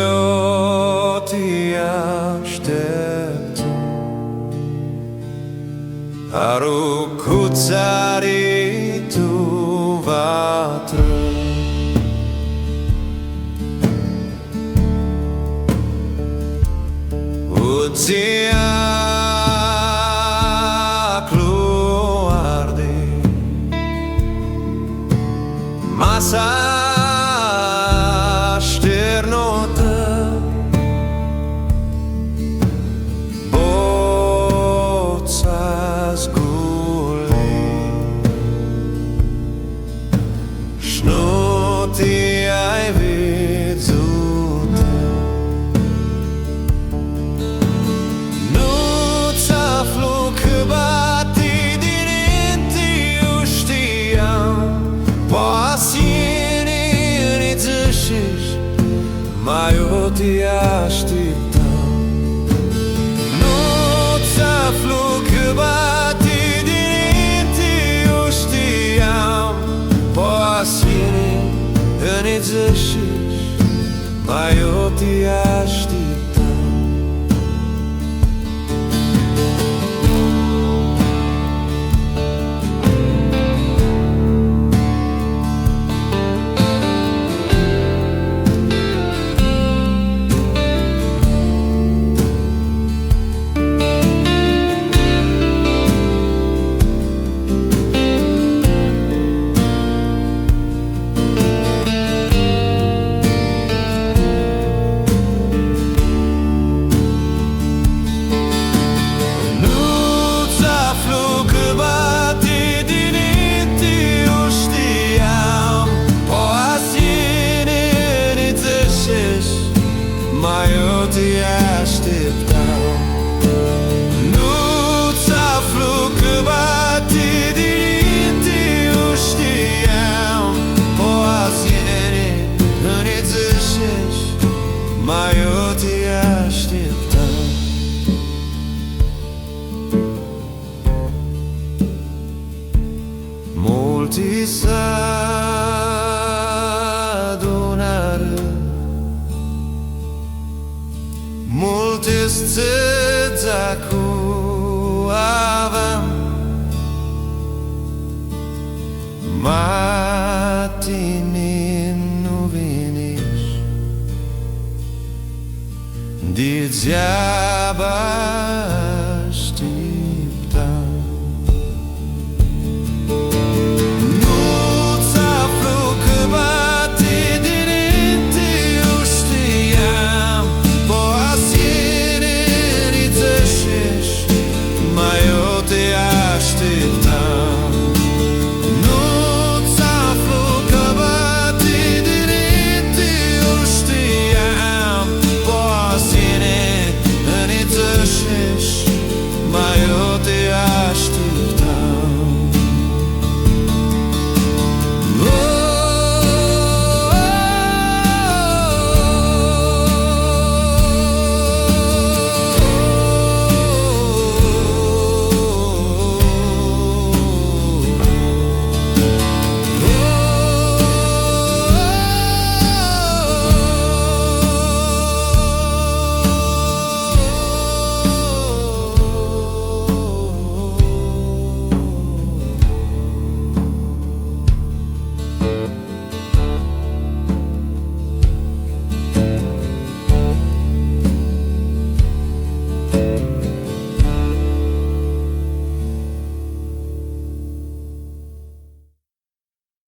eu te aștept. Arucuțarii tu vatră, uția cluarde, masa șternotă, boța zgule, și-nu te-ai văzut. Nu-ți aflu că bate dinainte, eu știam, pasiune înețășești, mai eu te așteptam. Nu-ți aflu că bate dinainte, eu știam, pasiune înețășești, mai eu te așteptam. Mai eu te așteptam. Nu-ți aflu că bate dinainte, eu știam, pasiune înețășești, mai eu te așteptam. Mulți s-adunară, multe-s țăți acu aveam, matine nu veniși, degeaba